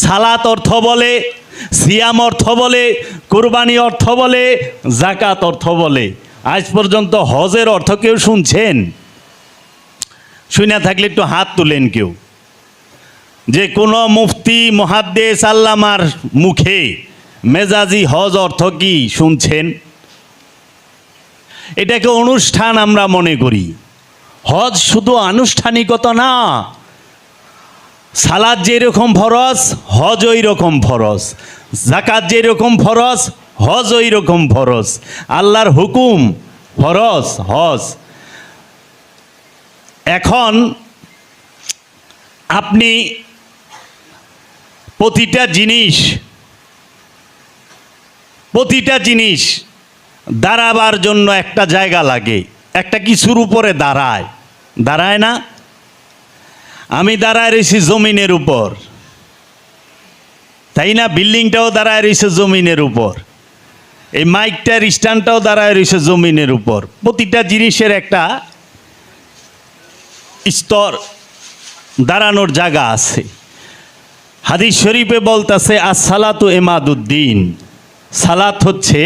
সালাত অর্থ বলে, সিয়াম অর্থ বলে, কুরবানি অর্থ বলে, জাকাত অর্থ বলে। আজ পর্যন্ত হজের অর্থ কেউ শুনছেন? শুনে থাকলে একটু হাত তুলেন কেউ। যে কোনো মুফতি মুহাদ্দিস আল্লামার মুখে মেজাজি হজ অর্থ কি শুনছেন? এটাকে অনুষ্ঠান আমরা মনে করি। হজ শুধু আনুষ্ঠানিকতা না, সালাদ যেরকম ফরজ হজ ওই রকম ফরজ, জাকাত যেরকম ফরজ হজ ওই রকম ফরজ, আল্লাহর হুকুম ফরজ হজ। এখন আপনি প্রতিটা জিনিস দাঁড়াবার জন্য একটা জায়গা লাগে, একটা কিছুর উপরে দাঁড়ায় না? আমি দাঁড়ায় রয়েছি জমিনের উপর, তাই না? বিল্ডিংটাও দাঁড়ায় রয়েছে জমিনের উপর, এই মাইকটার স্ট্যান্ডটাও দাঁড়ায় রয়েছে জমিনের উপর। প্রতিটা জিনিসের একটা স্তর, দাঁড়ানোর জায়গা আছে। হাদিস শরীফে বলতেছে আসসালাতু ইমাদুদ্দিন, সালাত হচ্ছে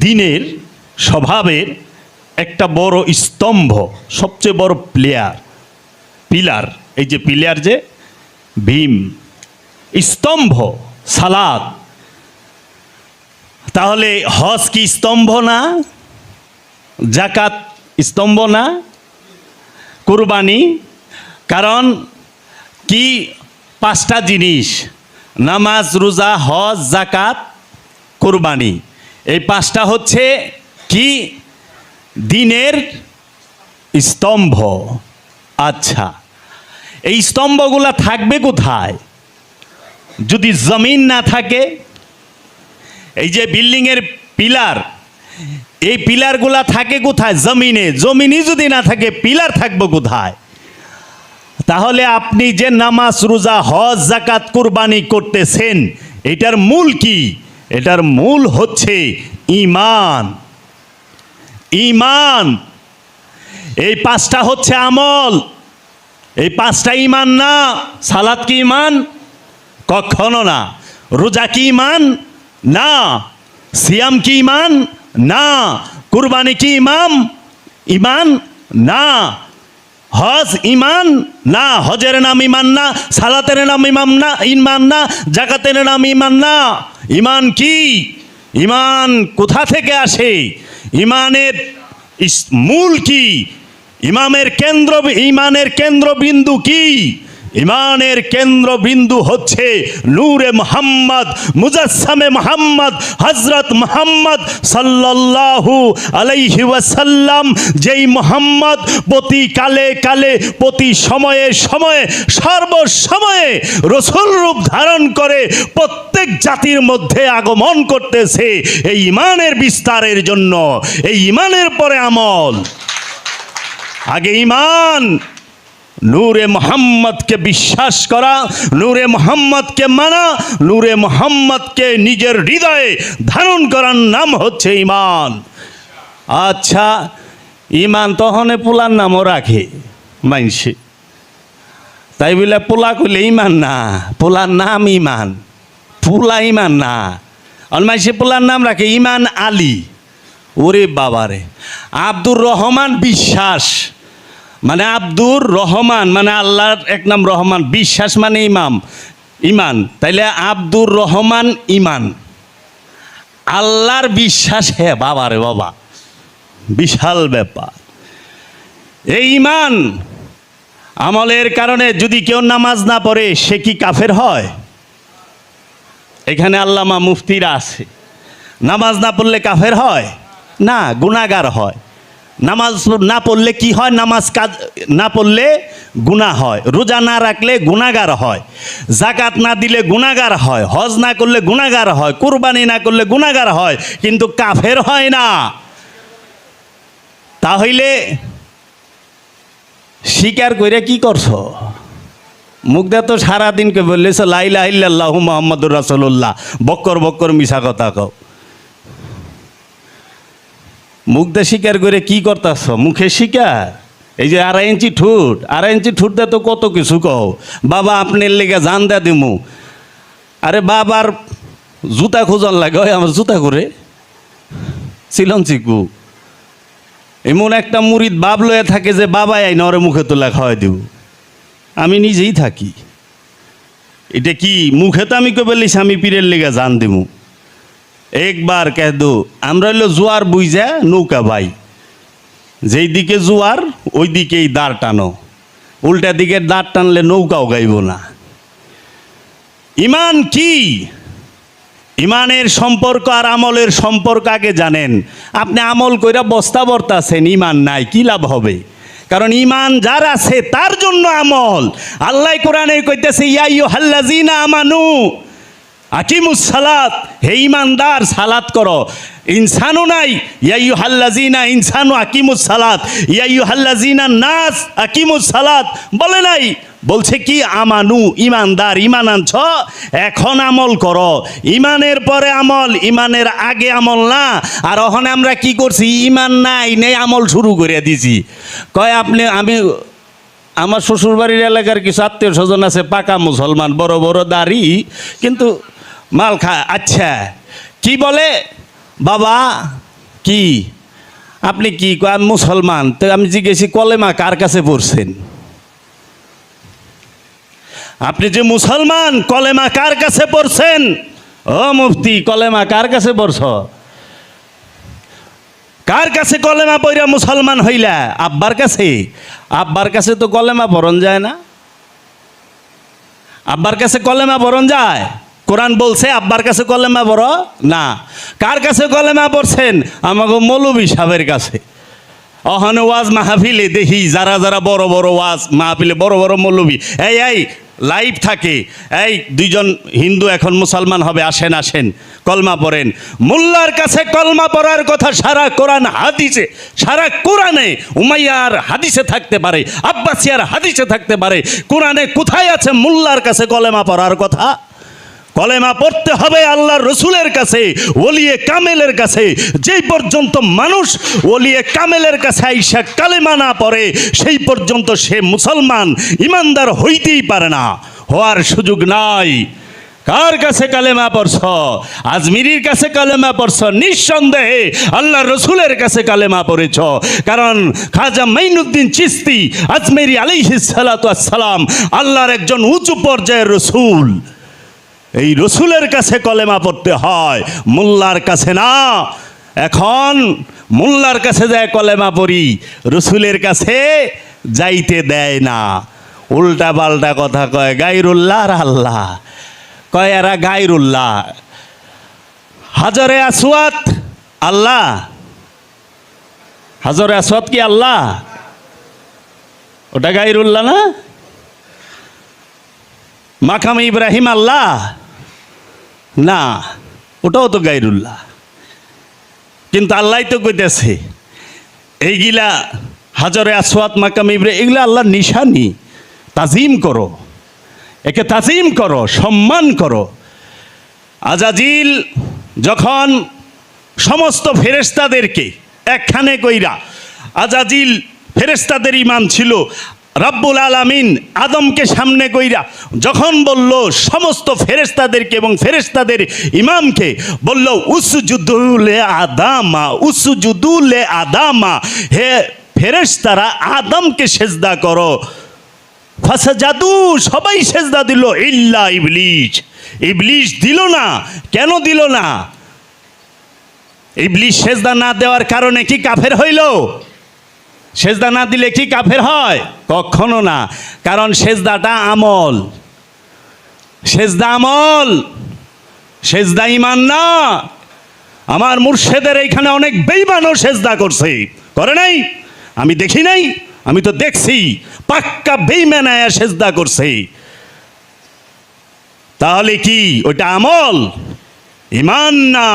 দিনের স্বভাবের একটা বড় স্তম্ভ, সবচেয়ে বড় পিলার। এই যে পিলার, যে ভীম, স্তম্ভ সালাত। তাহলে হজ কি স্তম্ভ না? জাকাত স্তম্ভ না? কুরবানি? কারণ কি, পাঁচটা জিনিস, নামাজ, রোজা, হজ, জাকাত, কুরবানি। এই পাঁচটা হচ্ছে কি? দিনের স্তম্ভ। আচ্ছা, এই স্তম্ভগুলা থাকবে কোথায় যদি জমিন না থাকে? এই যে বিল্ডিংয়ের পিলার, এই পিলারগুলা থাকে কোথায়? জমিনে। জমিনই যদি না থাকে পিলার থাকবে কোথায়? তাহলে আপনি যে নামাজ, রোজা, হজ, জাকাত, কুরবানি করতেছেন, এটার মূল কি? এটার মূল হচ্ছে ঈমান। ঈমান, এই পাঁচটা হচ্ছে আমল, এই পাঁচটা ঈমান না। সালাত কি ঈমান? কখনো না। রোজা কি ঈমান? না। সিয়াম কি ঈমান? না। কুরবানি কি ঈমান? না। হজ ঈমান না। হজের নাম ঈমান না, সালাতের নাম ঈমান না, জাকাতের নাম ঈমান না। ঈমান কি? ঈমান কোথা থেকে আসে? ঈমানের মূল কি? ঈমানের কেন্দ্রবিন্দু কি? ঈমানের কেন্দ্রবিন্দু হচ্ছে নূরে মুহাম্মদ, মুজাসসামে মুহাম্মদ, হযরত মুহাম্মদ সাল্লাল্লাহু আলাইহি ওয়াসাল্লাম। যেই মুহাম্মদ প্রতি কালে কালে, প্রতি সময়ে সময়ে, সর্বসময়ে রাসূল রূপ ধারণ করে প্রত্যেক জাতির মধ্যে আগমন করতেছে এই ঈমানের বিস্তারের জন্য। এই ঈমানের পরে আমল। আগে ঈমান, নূরে মুহাম্মদকে বিশ্বাস করা, নূরে মুহাম্মদকে মানা, নূরে মুহাম্মদকে নিজের হৃদয়ে ধারণ করার নাম হচ্ছে ঈমান। আচ্ছা, ঈমান তখনে পোলার নামও রাখে মাইনসে, তাই বলে পোলা কইলে ঈমান না। পোলার নাম ঈমান, পোলা ঈমান না। আর মাইনসে পোলার নাম রাখে ঈমান আলী। ওরে বাবারে, আব্দুর রহমান বিশ্বাস মানে আব্দুর রহমান মানে আল্লাহর এক নাম রহমান, বিশ্বাস মানে ঈমান। তাইলে আব্দুর রহমান ঈমান, আল্লাহর বিশ্বাস। হ্যাঁ বাবারে বাবা, বিশাল ব্যাপার। এই ঈমান আমলের কারণে যদি কেউ নামাজ না পড়ে সে কি কাফের হয়? এখানে আল্লামা মুফতিরা আছে। নামাজ না পড়লে কাফের হয় না, গুনাহগার হয়। নামাজ না পড়লে কি হয়? নামাজ না পড়লে গুনাহ হয়। রোজা না রাখলে গুনাহগার হয়। জাকাত না দিলে গুনাহগার হয়। হজ না করলে গুনাহগার হয়। কুরবানি না করলে গুনাহগার হয়, কিন্তু কাফের হয় না। তাহলে স্বীকার করে কি করছো? মুখ দিয়ে তো সারাদিনকে বললেছ লা ইলাহা ইল্লাল্লাহু মুহাম্মাদুর রাসূলুল্লাহ, বক্কর বক্কর মিছা কথা কও। মুখ দিয়ে স্বীকার করে কি করতেছ? মুখে স্বীকার, এই যে 2.5 ইঞ্চি ঠুট, 2.5 ইঞ্চি ঠুট দিয়ে তো কত কিছু কও, বাবা আপনার লেগে জান দে দিমু। আরে বাবার জুতা খোঁজন লাগে, ওই আমার জুতা করে চিলন চিকু এমন একটা মুরিদ বাপ লয়ে থাকে যে বাবাই আইন ওরে মুখে তোলা খাওয়াই দেব। আমি নিজেই থাকি, এটা কি মুখে তো আমি কবে লিস আমি পীরের লেগে জান দিমু। একবার কেদো আমরা হইলো জোয়ার বুঝা নৌকা ভাই, যেই দিকে জোয়ার ওই দিকেই দাঁড় টানো, উল্টা দিকে দাঁড় টানলে নৌকাও গাইব না। ইমান কি? ইমানের সম্পর্ক আর আমলের সম্পর্ক আগে জানেন। আপনি আমল কইরা বস্তা বর্তাছেন, ইমান নাই, কি লাভ হবে? কারণ ইমান যার আছে তার জন্য আমল। আল্লাহ কোরআনে কইতেছে ইয়া আইয়ুহাল্লাযীনা আমানু আকিমুস সালাত, হে ইমানদার সালাত করো। ইনসানও নাই, ইয়া আইয়ুহাল্লাযীনা ইনসানু আকিমুস সালাত, ইয়া আইয়ুহাল্লাযীনা নাস আকিমুস সালাত বলে নাই, বলছে কি আমানু, ইমানদার, ইমান আনছ এখন আমল করো। ইমানের পরে আমল, ইমানের আগে আমল না। আর ওখানে আমরা কি করছি, ইমান নাই নেই আমল শুরু করে দিছি। কয় আপনি আমার শ্বশুরবাড়ির এলাকার কিছু আত্মীয় স্বজন আছে পাকা মুসলমান, বড় বড় দাড়ি, কিন্তু মাল খায়। আচ্ছা কি বলে বাবা, কি আপনি কি কয় আমি মুসলমান। তো আমি জিজ্ঞেসি কলেমা কার কাছে পড়ছেন? আপনি যে মুসলমান কলেমা কার কাছে পড়ছেন? ও মুফতি কলেমা কার কাছে পড়ছ? কার কাছে কলেমা পড়া মুসলমান হইলা? আব্বার কাছে। আব্বার কাছে তো কলেমা পড়ন যায় না। আব্বার কাছে কলেমা পড়ন যায়? কোরআন বলছে আব্বার কাছে কলেমা পড়ো না। কার কাছে কলেমা পড়ছেন? আমাকে মৌলবী সাহেবের কাছে। অহনে ওয়াজ মাহফিলে দেখি যারা যারা বড় বড় ওয়াজ মাহফিলে বড় বড় মৌলবী, এই লাইভ থাকে, এই 2 জন হিন্দু এখন মুসলমান হবে, আসেন আসেন কলমা পড়েন। মোল্লার কাছে কলমা পড়ার কথা সারা কোরআন হাদিসে, সারা কোরআনে উমাইয়ার হাদিসে থাকতে পারে, আব্বাসিয়ার হাদিসে থাকতে পারে, কোরআনে কোথায় আছে মোল্লার কাছে কলেমা পড়ার কথা? কলেমা পড়তে হবে আল্লাহর রসুলের কাছে, ওলিয়ে কামেলের কাছে। যেই পর্যন্ত মানুষ ওলিয়ে কামেলের কাছে আইসা কালেমা না পড়ে সেই পর্যন্ত সে মুসলমান ইমানদার হইতেই পারে না, হওয়ার সুযোগ নাই। কার কাছে কালেমা পড়ছ? আজমিরির কাছে কালেমা পড়ছ? নিঃসন্দেহে আল্লাহর রসুলের কাছে কালেমা পড়েছ। কারণ খাজা মাইনুদ্দিন চিশতি আজমেরি আলাইহিস সালাতু ওয়াস সালাম আল্লাহর একজন উঁচু পর্যায়ের রসুল। এই রসুলের কাছে কলেমা পড়তে হয়, মোল্লার কাছে না। এখন মোল্লার কাছে যায় কলেমা পড়ি, রসুলের কাছে যাইতে দেয় না। উল্টা পাল্টা কথা কয়, গায়রুল্লাহ আর আল্লাহ কয়, এরা গায়রুল্লাহ। হাজরে আসওয়াদ আল্লাহ, হাজরে আসওয়াদ কি আল্লাহ? ওটা গায়রুল্লাহ না? মাকামে ইব্রাহিম আল্লাহ না, ওটাও তো গায়রুল্লাহ। কিন্তু আল্লাহ তো কইতেছে এইগুলা হাজরে আসওয়াদ মাকামে ইব্রাহিম এগুলা আল্লাহর নিশানি, তাজিম করো, একে তাজিম করো, সম্মান করো। আজাজিল যখন সমস্ত ফেরেশতাদেরকে একখানে কইরা, আজাজিল ফেরেশতাদের ইমাম ছিল, রব্বুল আলামিন আদমকে সামনে কইরা যখন বলল সমস্ত ফেরেশতাদেরকে এবং ফেরেশতাদের ইমামকে বলল উসজুদুলে আদামা, উসজুদুলে আদামা, হে ফেরেশতারা আদমকে সেজদা করো। ফাসাজাদু, সবাই সেজদা দিল, ইল্লা ইবলিস, ইবলিস দিল না। কেন দিল না? ইবলিস সেজদা না দেওয়ার কারণে কি কাফের হইল? সেজদা না দিলে কি কাফের হয়? কখনো না। কারণ সেজদাটা আমল, সেজদা আমল, সেজদা ইমান না। আমার মুর্শেদের এইখানে অনেক বেঈমানও সেজদা করছে, করে নাই? আমি দেখি নাই? আমি তো দেখছি, পাক্কা বেঈমান আয়া সেজদা করছে। তাহলে কি ওইটা আমল? ইমান না,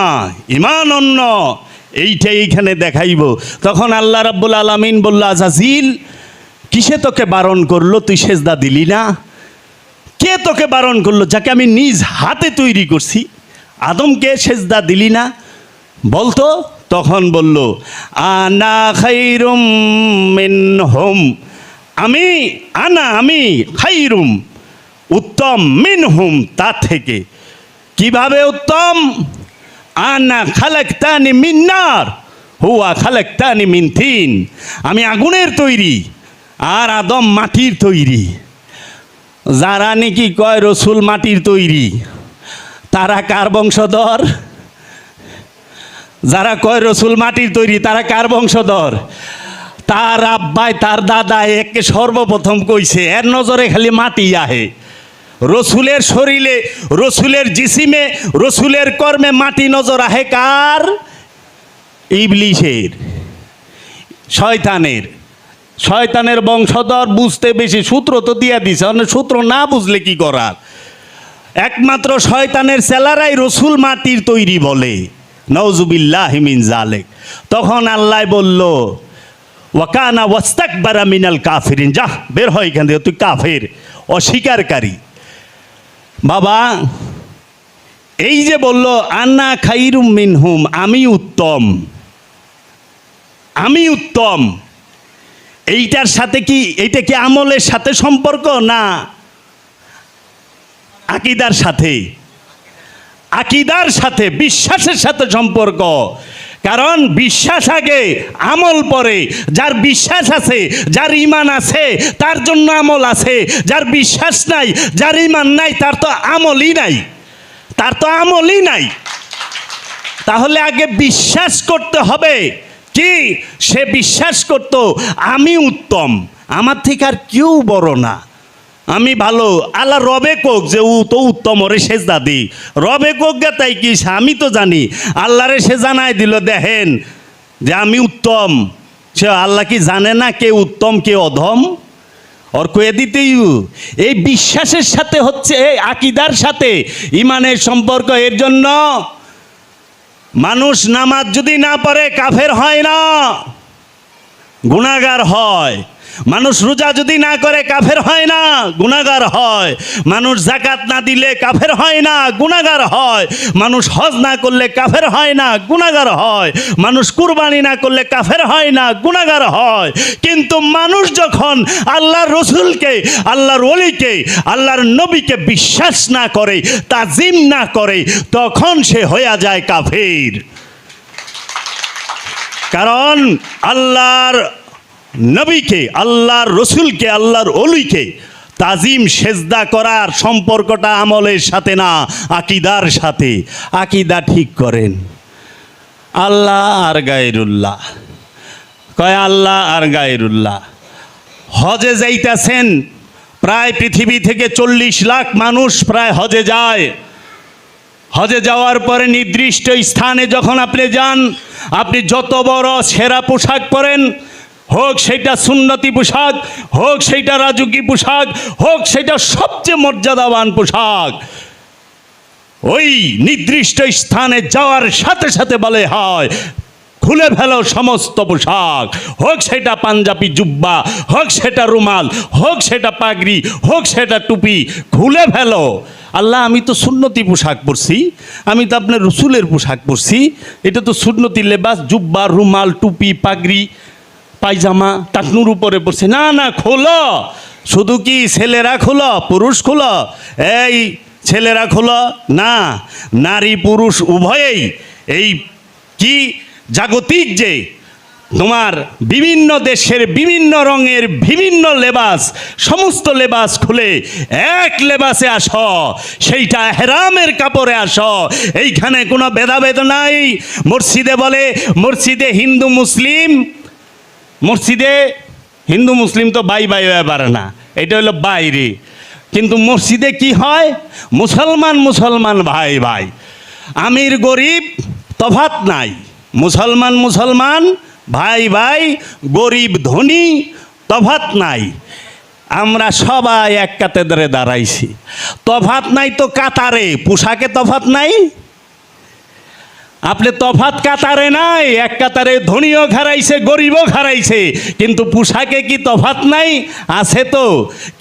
ইমান অন্য। এইটা এইখানে দেখাইব। তখন আল্লাহ রাব্বুল আলামিন বলল, আজাজিল কিসে তোকে বারণ করলো? তুই সেজদা দিলি না। কে তোকে বারণ করলো? যাকে আমি নিজ হাতে তৈরি করছি, আদমকে সেজদা দিলি না? বলতো তখন বলল আনা খাইরুম মিনহুম, আমি খাইরুম উত্তম, মিনহুম তার থেকে। কিভাবে উত্তম? আনা খালাকতানি মিন নার হুয়া খালাকতানি মিন তিন, আমি আগুনের তৈরি আর আদম মাটির তৈরি। যারা নাকি কয় রসুল মাটির তৈরি, তারা কার বংশধর? যারা কয় রসুল মাটির তৈরি, তারা কার বংশধর? তার আব্বাই তার দাদা একে সর্বপ্রথম কইছে, এর নজরে খালি মাটি আহে। রসুলের শরীরে, রসুলের জিসিমে, রসুলের কর্মে মাটি নজর আহে কার? ইবলিশের, শয়তানের। শয়তানের বংশধর বুঝতে বেশি, সূত্র তো দিয়া দিছে, সূত্র না বুঝলে কি করার। একমাত্র শয়তানের সেলারাই রসুল মাটির তৈরি বলে, নওজুবিল্লাহি মিন জালিক। তখন আল্লাহ বলল ওয়াকানা ওয়াস্তাকবারা মিনাল কাফিরিন, যা বের হয় এখান থেকে, তুই কাফের, অস্বীকারী। বাবা এই যে বলল আন্না খাইরুম মিনহুম, আমি উত্তম, আমি উত্তম, এইটার সাথে কি, এইটা কি আমলের সাথে সম্পর্ক না আকীদার সাথে? আকীদার সাথে, বিশ্বাসের সাথে সম্পর্ক। কারণ বিশ্বাস আগে, আমল পরে। যার বিশ্বাস আছে, যার ঈমান আছে, তার জন্য আমল আছে। যার বিশ্বাস নাই, যার ঈমান নাই, তার তো আমলই নাই, তার তো আমলই নাই। তাহলে আগে বিশ্বাস করতে হবে কি? সে বিশ্বাস করত আমি উত্তম, আমার থেকে আর কেউ বড় না, আমি ভালো। আল্লাহ রবে কোক যে ও তো উত্তম, ওরে সেজদা দি, রবে কোক গে, তাই কি আমি তো জানি। আল্লাহরে সে জানাই দিল, দেখেন যে আমি উত্তম। সে আল্লাহ কি জানে না কে উত্তম কে অধম? ওর কয়ে দিতেই। এই বিশ্বাসের সাথে হচ্ছে, এই আকীদার সাথে ঈমানের সম্পর্ক। এর জন্য মানুষ নামাজ যদি না পড়ে কাফের হয় না, গুনাহগার হয়। মানুষ রোজা যদি না করে কাফের হয় না, গুনাহগার হয়। মানুষ যাকাত না দিলে কাফের হয় না, গুনাহগার হয়। মানুষ হজ না করলে কাফের হয় না, গুনাহগার হয়। মানুষ কুরবানি না করলে কাফের হয় না, গুনাহগার হয়। কিন্তু মানুষ যখন আল্লাহর রসুলকে, আল্লাহর ওলিকে, আল্লাহর নবীকে বিশ্বাস না করে, তাজিম না করে, তখন সে হয়ে যায় কাফের। কারণ আল্লাহর নবীকে, আল্লাহর রসুলকে, আল্লাহর ওলিকে তাজিম সেজদা করার সম্পর্কটা আমলের সাথে না, আকীদার সাথে। আকীদা ঠিক করেন। আল্লাহ আর গায়রুল্লাহ, কয় আল্লাহ আর গায়রুল্লাহ। হজে যাইতেছেন, প্রায় পৃথিবী থেকে 40 লাখ মানুষ প্রায় হজে যায়। হজে যাওয়ার পরে নির্দিষ্ট স্থানে যখন আপনি যান, আপনি যত বড় সেরা পোশাক পরেন, হোক সেটা সুন্নতি পোশাক, হোক সেটা রাজুকি পোশাক, হোক সেটা সবচেয়ে মর্যাদাবান পোশাক, ওই নির্দিষ্ট স্থানে যাওয়ার সাথে সাথে বলে হয় খুলে ফেলো সমস্ত পোশাক, হোক সেটা পাঞ্জাবি জুব্বা, হোক সেটা রুমাল, হোক সেটা পাগড়ি, হোক সেটা টুপি, খুলে ফেলো। আল্লাহ আমি তো সুন্নতি পোশাক পরছি, আমি তো আপনার রসুলের পোশাক পরছি, এটা তো সুন্নতি লেবাস, জুব্বা, রুমাল, টুপি, পাগড়ি, পায়জামা টাকনুর উপরে পড়ছে। না না, খোলো। শুধু কি ছেলেরা খোলো, পুরুষ খোলো? এই ছেলেরা খোলো না, নারী পুরুষ উভয়েই এই কি জাগতিক যে তোমার বিভিন্ন দেশের বিভিন্ন রঙের বিভিন্ন লেবাস, সমস্ত লেবাস খুলে এক লেবাসে আসো, সেইটা হেরামের কাপড়ে আসো। এইখানে কোনো ভেদাভেদ নাই। মসজিদে বলে, মসজিদে হিন্দু মুসলিম, মসজিদে হিন্দু মুসলিম তো বাই বাই হয়ে পারে না, এটা হলো বাইরে। কিন্তু মসজিদে কি হয়? মুসলমান মুসলমান ভাই ভাই, আমির গরিব তফাৎ নাই, মুসলমান মুসলমান ভাই ভাই, গরিব ধনী তফাৎ নাই। আমরা সবাই এক কাতারে দাঁড়াইছি, তফাৎ নাই তো কাতারে, পোশাকে তফাৎ নাই। আপনি তফাত কাতারে নাই, এক কাতারে ধনীও খারাইছে গরিবও খারাইছে, কিন্তু পোশাকে কি তফাত নাই? আছে তো।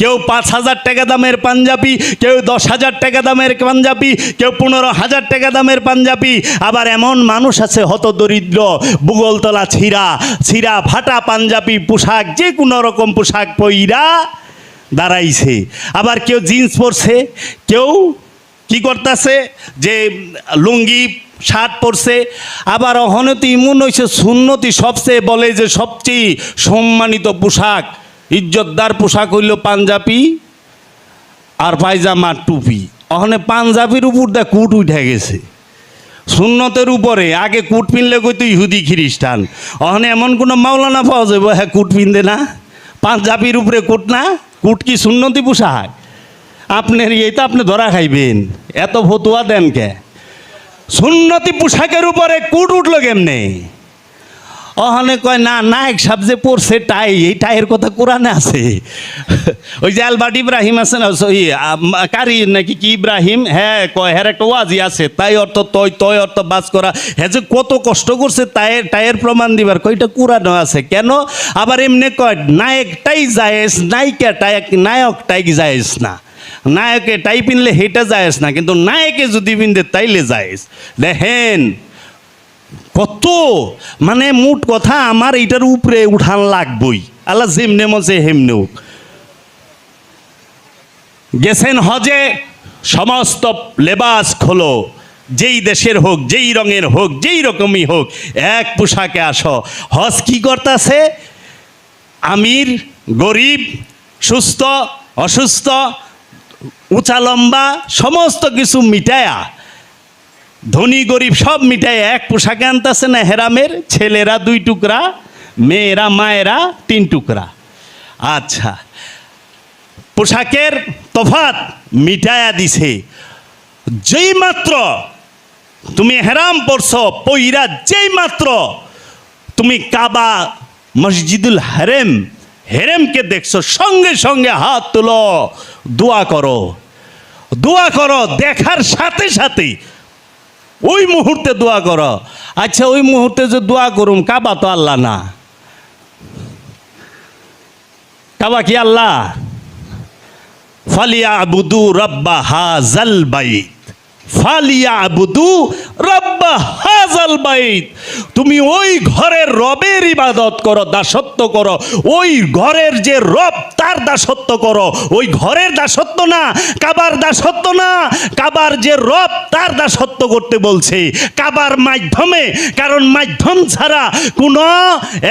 কেউ 5,000 টাকা দামের পাঞ্জাবি, কেউ 10,000 টাকা দামের পাঞ্জাবি, কেউ 15,000 টাকা দামের পাঞ্জাবি। আবার এমন মানুষ আছে হতদরিদ্র, বুগলতলা ছিঁড়া ছিঁড়া ফাটা পাঞ্জাবি পোশাক, যে কোনো রকম পোশাক পইরা দাঁড়াইছে। আবার কেউ জিন্স পরছে, কেউ কি করতেছে যে লুঙ্গি শার্ট পরছে। আবার অহনতি ইমন হয়েছে সুন্নতি, সবচেয়ে বলে যে সবচেয়ে সম্মানিত পোশাক, ইজ্জতদার পোশাক হইল পাঞ্জাবি আর পায়জামা টুপি। ওখানে পাঞ্জাবির উপর দা কুট উঠে গেছে, সুন্নতের উপরে। আগে কুট পিনলে কই তুই ইহুদি খ্রিস্টান, ওখানে এমন কোনো মাওলানা পাওয়া যাবে হ্যাঁ কুট পিনতে না, পাঞ্জাবির উপরে কুট না। কুট কি সুন্নতি পোশাক? আপনার এই তো আপনি ধরা খাইবেন, এত ফতুয়া দেন কে? সুন্নতি পোশাকের উপরে কুট উঠলো কেমনে? ওখানে কয় না, নায়ক সাহেব যে পড়ছে টাই, এই টাইয়ের কথা কোরআনে আছে। ওই যে আলবার্ট ইব্রাহিম আছে না, ওই কারি নাকি কি ইব্রাহিম, হ্যাঁ কয় হ্যাঁ একটা ওয়াজি আছে, তাই অর্থ তয় তয় অর্থ বাস করা। হ্যাঁ যে কত কষ্ট করছে টাইয়ের প্রমাণ দিবার, কয়টা কোরআনে আছে কেন? আবার এমনি কয় নায়কটাই জায়েজ, নায়কটাই জায়েজ না। নায়কে টাই পিনলে হেটা জায়েজ না, কিন্তু নায়কে যদি পিনতে তাইলে জায়েজ। দেখেন কত মানে মোট কথা, আমার এইটার উপরে উঠান লাগবই। আল্লাহ যেমনে মজে হেমনেও। গেছেন হজে, সমস্ত লেবাস খোলো, যেই দেশের হোক, যেই রঙের হোক, যেই রকমই হোক, এক পোশাকে আসো। হজ কি করতেছে? আমির গরিব, সুস্থ অসুস্থ, উঁচা লম্বা সমস্ত কিছু মিটায়া, ধনী গরিব সব মিটায় এক পোশাকে আনতেছে না হেরামের। ছেলেরা 2 টুকরা, মেয়েরা মায়েরা 3 টুকরা। আচ্ছা, পোশাকের তফাত মিটায়া দিছে। যেই মাত্র তুমি হেরাম পড়ছো পইরা, যেই মাত্র তুমি কাবা মসজিদুল হেরেমকে দেখছো, সঙ্গে সঙ্গে হাত তুলো, দোয়া করো, দোয়া করো। দেখার সাথে সাথে ওই মুহূর্তে দোয়া করো। আচ্ছা, ওই মুহূর্তে যে দোয়া করুম, কাবা তো আল্লাহ না। কাবা কি আল্লাহ? ফালিয়াবুদু রাব্বা হাযাল বাইত, ফালিয়াবুদু রাব্বা হাযাল বাইত। তুমি ওই ঘরের রবের ইবাদত করো, দাসত্ব করো। ওই ঘরের যে রব, তার দাসত্ব করো। ওই ঘরের দাসত্ব না, কাবার দাসত্ব না, কাবার যে রব তার দাসত্ব করতে বলছে, কাবার মাধ্যমে। কারণ মাধ্যম ছাড়া কোনো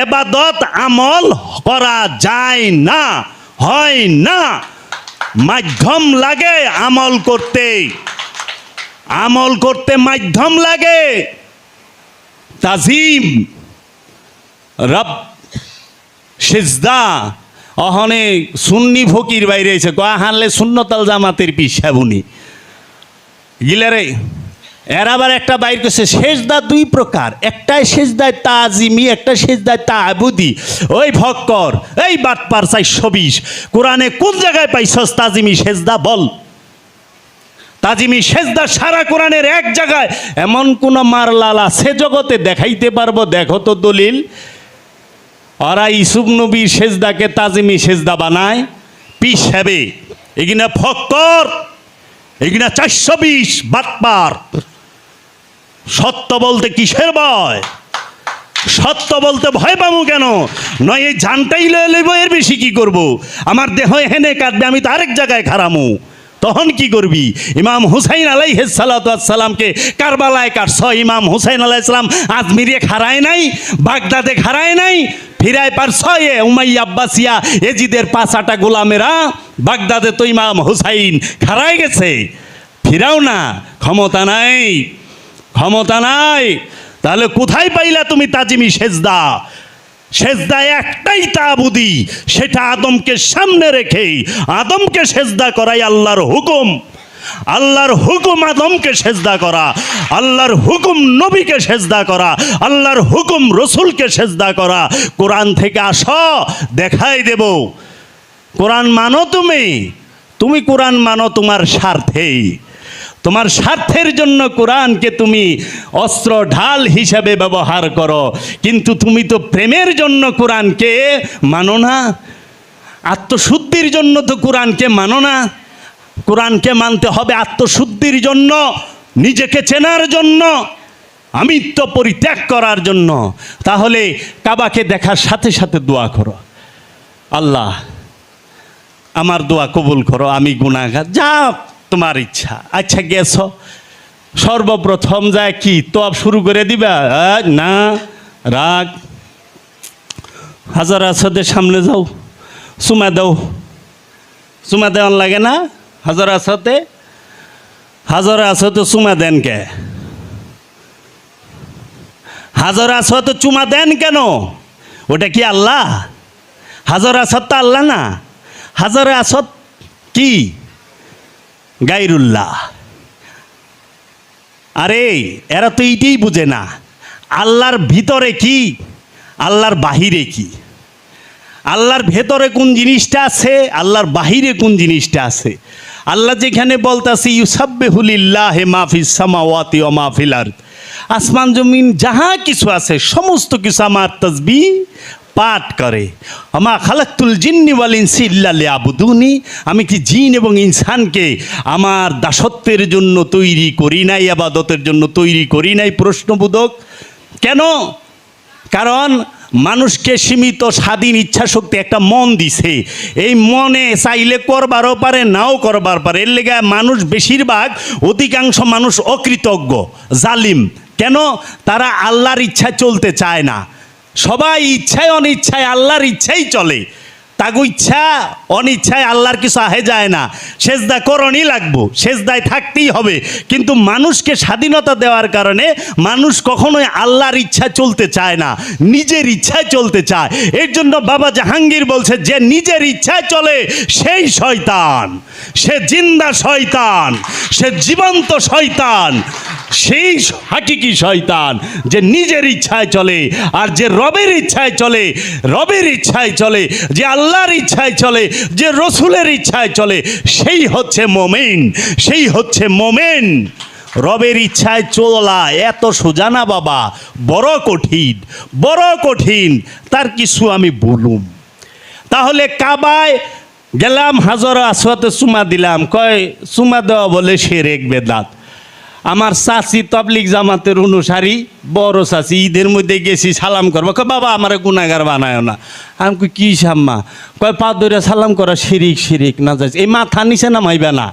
ইবাদত আমল করা যায় না, হয় না। মাধ্যম লাগে আমল করতে, আমল করতে মাধ্যম লাগে। তাজিম রব সিজদা। অহনে সুন্নি ফকির বাইরে এসে কয়া হানলে সুন্নতাল জামাতের পিসাবুনি গিলারে। এর আবার একটা বাইর করছে সেজদা 2 প্রকার, একটাই সেজদায় তাজিমি, একটা সেজদায় তাবুদি। ওই ভক্কর, এই বাটপার 420, কোরআনে কোন জায়গায় পাইছস তাজিমি সেজদা বল? তাজিমি সেজদা সারা কোরআনের এক জায়গায় এমন কোন মারলাল আছে জগতে? দেখাইতে পারবো? দেখো তো দলিল। ওরা ইসুফ নবীর সেজদাকে তাজিমি সেজদা বানায় পিস হবে। এগিনা ফক্কর, এগিনা 420 বাটপার। সত্য বলতে কিসের ভয়? সত্য বলতে ভয় পাবো কেন? নয় এই জানটাই লয়ে লইব, এর বেশি কি করব? আমার দেহ হেনে কাটবে, আমি তো আরেক জায়গায় খারামু, তখন কি করবি? ইমাম হুসাইন আলাইহিস সালাতু ওয়াস সালামকে কারবালায় কাটছ। ইমাম হুসাইন আলাইহিস সালাম আজমিরে খারায় নাই, বাগদাদে খারায় নাই, ফিরায় পারছ এ উমাইয়া আব্বাসিয়া এজিদের 5 গোলামেরা। বাগদাদে তো ইমাম হুসাইন খারায় গেছে, ফিরাও না, ক্ষমতা নাই, ক্ষমতা নাই। তাহলে কোথায় পাইলা তুমি তাজিমি সেজদা? সেজদা একটাই তাবুদি, সেটা আদমকে সামনে রেখে আদমকে সেজদা করাই আল্লাহর হুকুম। আল্লাহর হুকুম আদমকে সেজদা করা, আল্লাহর হুকুম নবীকে সেজদা করা, আল্লাহর হুকুম রসুলকে সেজদা করা। কোরআন থেকে আসো, দেখাই দেব। কোরআন মানো তুমি, তুমি কোরআন মানো তোমার স্বার্থেই। তোমার স্বার্থের জন্য কোরআনকে তুমি অস্ত্র ঢাল হিসাবে ব্যবহার করো, কিন্তু তুমি তো প্রেমের জন্য কোরআনকে মানো না, আত্মশুদ্ধির জন্য তো কোরআনকে মানো না। কোরআনকে মানতে হবে আত্মশুদ্ধির জন্য, নিজেকে চেনার জন্য, আমিত্ব পরিত্যাগ করার জন্য। তাহলে কাবাকে দেখার সাথে সাথে দোয়া করো, আল্লাহ আমার দোয়া কবুল করো, আমি গুনাহগার, যা তোমার ইচ্ছা। আচ্ছা গেছো, সর্বপ্রথম যায় কি তোয়াব শুরু করে দিবা? না, রাগ, হাজার আসাদের সামনে যাও, চুমা দাও। চুমা দেওয়ান লাগে না? হাজার আসাতে, হাজার আসাতে চুমা দেন কে? হাজার আসাতে চুমা দেন কেন? ওটা কি আল্লাহ? হাজার আসাদ তো আল্লাহ না, হাজার আসাদ কি? গায়রুল্লাহ। আরে এরা তো এইটাই বুঝে না, আল্লাহর ভিতরে কি, আল্লাহর বাহিরে কি। আল্লাহর ভেতরে কোন জিনিসটা আছে, আল্লাহর বাহিরে কোন জিনিসটা আছে। আল্লাহ যেখানে বলতাছে ইউসাব্বিহু লিল্লাহি মা ফিস সামাওয়াতি ওয়া মা ফিল আরদ, আসমান জমিন যাহা কিছু আছে সমস্ত কিছু আমার তাসবিহ পাঠ করে। আমা খালাকতুল জিন্নি ওয়াল ইনসি ইল্লা লিয়াবুদুনি, আমি কি জিন এবং ইনসানকে আমার দাসত্বের জন্য তৈরি করি নাই, ইবাদতের জন্য তৈরি করি নাই? প্রশ্নবোধক। কেন? কারণ মানুষকে সীমিত স্বাধীন ইচ্ছা শক্তি একটা মন দিছে, এই মনে চাইলে করবারও পারে, নাও করবার পারে। এর লেগে মানুষ বেশিরভাগ, অধিকাংশ মানুষ অকৃতজ্ঞ, জালিম। কেন? তারা আল্লাহর ইচ্ছায় চলতে চায় না। সবাই ইচ্ছায় অনিচ্ছায় আল্লাহর ইচ্ছাই চলে, তাগো ইচ্ছা অনিচ্ছায় আল্লাহর কিছু আহে যায় না। সেজদা করণই লাগবো, সেজদায় থাকতেই হবে। কিন্তু মানুষকে স্বাধীনতা দেওয়ার কারণে মানুষ কখনোই আল্লাহর ইচ্ছা চলতে চায় না, নিজের ইচ্ছায় চলতে চায়। এর জন্য বাবা জাহাঙ্গীর বলছে, যে নিজের ইচ্ছায় চলে সেই শয়তান, সে জিন্দা শয়তান, সে জীবন্ত শয়তান, সেই হাকিকি শয়তান যে নিজের ইচ্ছায় চলে। আর যে রবের ইচ্ছায় চলে, রবের ইচ্ছায় চলে, যে আল্লাহর ইচ্ছায় চলে, যে রসুলের ইচ্ছায় চলে, সেই হচ্ছে মোমেন, সেই হচ্ছে মোমেন। রবের ইচ্ছায় চলা এত সোজা না বাবা, বড় কঠিন, বড় কঠিন। তার কিছু আমি বলুম। তাহলে কাবায় গেলাম, হাজার আসওয়াতে চুমা দিলাম, কয় চুমা দেওয়া বলে শিরক বেদাত। আমার চাচি তাবলিগ জামাতের অনুসারী, বড় চাচি, ঈদের মধ্যে গেছি সালাম করবো, কয় বাবা আমার গুনাহগার বানায় না। আমি কই কি সাম্মা? কয় পা ধরে সালাম করা শিরিক, শিরিক না যাচ্ছে, এই মাথা নিচে নামাইবে না,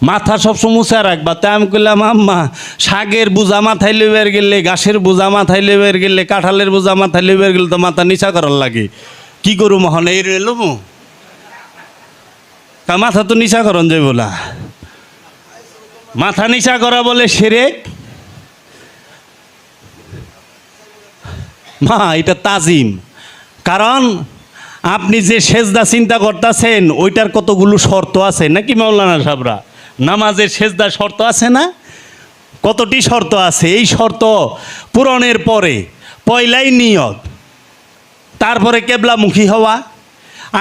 মাথা সবসময় মুছা রাখবা। তাই আমি কইলাম আম্মা, শাকের বোঝা মাথায় লেবের গেলে, ঘাসের বোঝা মাথায় লেবের গেলে, কাঁঠালের বোঝা মাথায় লেবের গেলে তো মাথা নিচা করার লাগে, কি করু মহন এই রইলব? মাথা তো নিচা করন যাই বলা, মাথা নিচা করা বলে শিরক? মা এটা তাজিম। কারণ আপনি যে সেজদা চিন্তা করতেছেন ওইটার কতগুলো শর্ত আছে নাকি মাওলানা সাহেবরা? নামাজের সেজদা শর্ত আছে না? কতটি শর্ত আছে? এই শর্ত পূরণের পরে পয়লাই নিয়ত, তারপরে কেবলামুখী হওয়া,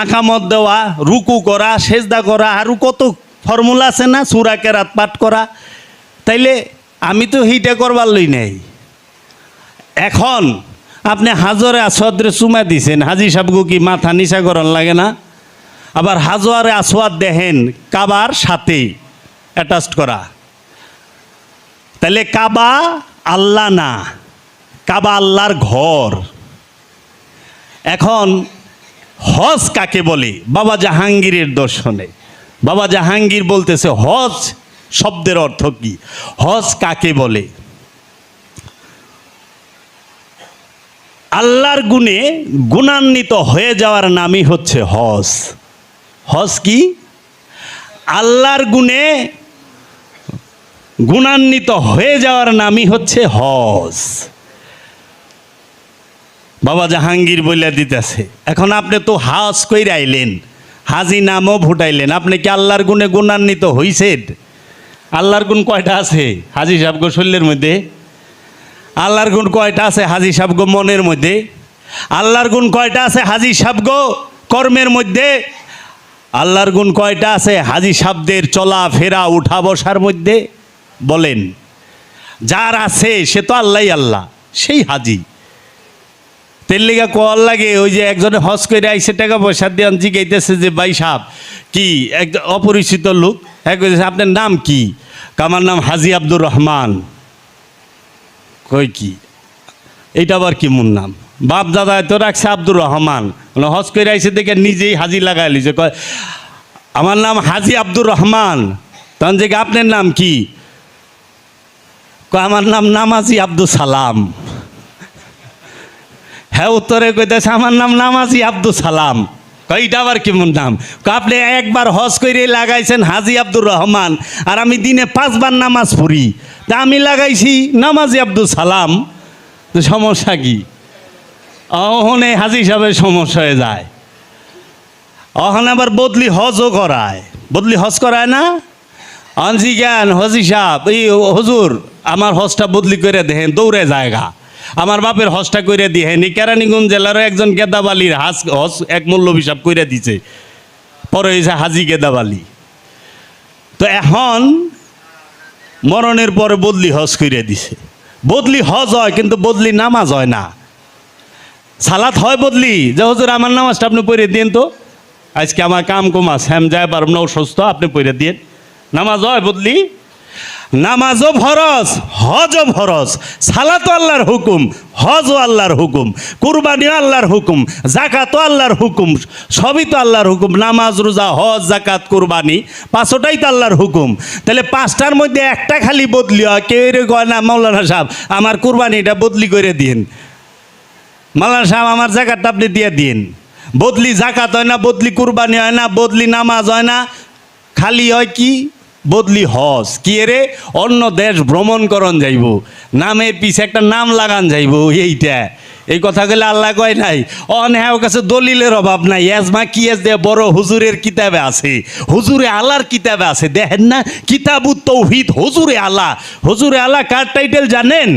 আকামত দেওয়া, রুকু করা, সেজদা করা, আরও কত ফর্মুলা আছে না, সূরা কেরাত পাঠ করা। তাইলে আমি তো হিটা করবার লই নাই। এখন আপনি হাজরে আসওয়াদরে চুমা দিছেন, হাজি সাহেবকে কি মাথা নিচা করার লাগে না? আবার হাজরে আসওয়াদ দেখেন কাবার সাথে অ্যাটাচড করা। তাহলে কাবা আল্লাহ না, কাবা আল্লাহর ঘর। এখন হজ কাকে বলে? বাবা জাহাঙ্গীরের দর্শনে বাবা জাহাঙ্গীর বলতেছে হজ শব্দের অর্থ কি, হজ কাকে বলে? আল্লাহর গুণে গুণান্বিত হয়ে যাওয়ার নামই হচ্ছে হজ। হজ কি? আল্লাহর গুণে গুণান্বিত হয়ে যাওয়ার নামই হচ্ছে হজ। বাবা জাহাঙ্গীর বলে দিতেছে। এখন আপনি তো হজ কইরা আইলেন, হাজি নামও ফুটাইলেন, আপনি কি আল্লাহর গুণে গুণান্বিত হইছেন? আল্লাহর গুণ কয়টা আছে হাজি সাহেব শরীরের মধ্যে? আল্লাহর গুণ কয়টা আছে হাজি সাহেব মনের মধ্যে? আল্লাহর গুণ কয়টা আছে হাজি সাহেব কর্মের মধ্যে? আল্লাহর গুণ কয়টা আছে হাজি সাহেবদের চলা ফেরা উঠা বসার মধ্যে? বলেন? যার আছে সে তো আল্লাহই আল্লাহ, সেই হাজি। তেল লিগা কল লাগে, ওই যে একজনে হজ করে আইসে টাকা পয়সা দিয়ে জিগাইতেছে যে ভাই সাহেব কি, এক অপরিচিত লোক, হ্যাঁ কইতেছে আপনার নাম কি? আমার নাম হাজি আব্দুর রহমান। কই কি এইটা আবার কি মোর নাম? বাপ দাদা তো রাখছে আব্দুর রহমান, হজ করে আইসে দেখে নিজেই হাজি লাগাই লিছে, কয় আমার নাম হাজি আব্দুর রহমান। তখন যে আপনার নাম কি? কয় আমার নাম নামাজি আব্দুল সালাম। হ্যাঁ উত্তরে কইতেছে আমার নাম নামাজি আব্দুল সালাম। কইটা আবার কেমন নাম? আপনি একবার হজ করে লাগাইছেন হাজি আব্দুর রহমান, আর আমি দিনে 5 বার নামাজ পড়ি, তা আমি লাগাইছি নামাজি আব্দুল সালাম। তো সমস্যা কি? অহনে হাজি সাহেবের সমস্যা হয়ে যায়। অহনে আবার বদলি হজও করায়, বদলি হজ করায় না? অনজি জ্ঞান হজি সাহেব, এই হুজুর আমার হজটা বদলি করে দেখেন, দৌড়ে জায়গা আমার বাপের হজটা করে দিয়েন। এই কেরানীগঞ্জ জেলারও একজন গেদাবালির হজ এক মৌলভী সাহেব করে দিছে, পরে হয়েছে হাজি গেদাবালি। তো এখন মরণের পরে বদলি হজ করে দিছে। বদলি হজ হয় কিন্তু বদলি নামাজ হয় না। সালাত হয় বদলি, যে হুজুর আমার নামাজটা আপনি পড়ে দিন তো, আজকে আমার কাম কম আছে, আমি যাই পারব না, অসুস্থ, আপনি পড়ে দিন। নামাজ হয় বদলি? নামাজও ফরজ, হজও ফরজ। সালাতও আল্লাহর হুকুম, হজও আল্লাহর হুকুম, কুরবানিও আল্লাহর হুকুম, জাকাতও আল্লাহর হুকুম, সবই তো আল্লাহর হুকুম। নামাজ, রোজা, হজ, জাকাত, কুরবানি, 5টাই তো আল্লাহর হুকুম। তাহলে 5টার মধ্যে একটা খালি বদলি হয়, কেউ কয় না মাওলানা সাহেব আমার কুরবানিটা বদলি করে দিন, মাওলানা সাহেব আমার জাকাতটা আপনি দিয়ে দিন। বদলি জাকাত হয় না, বদলি কুরবানি হয় না, বদলি নামাজ হয় না, খালি হয় কি? বদলি হজ। কি এরে? অন্য দেশ ভ্রমণ করন যাইব, নামের পিছে একটা নাম লাগান যাইব, এইটা। এই কথা গেলে আল্লাহ কয় নাই? হ্যাঁ ওর কাছে দলিলের অভাব নাই, এজমা কি এস দে বড় হুজুরের কিতাবে আছে, হুজুরে আল্লাহর কিতাবে আছে, দেখেন না কিতাবুত তৌহিদ হুজুরে আল্লাহ। হুজুরে আল্লাহ কার টাইটেল জানেন?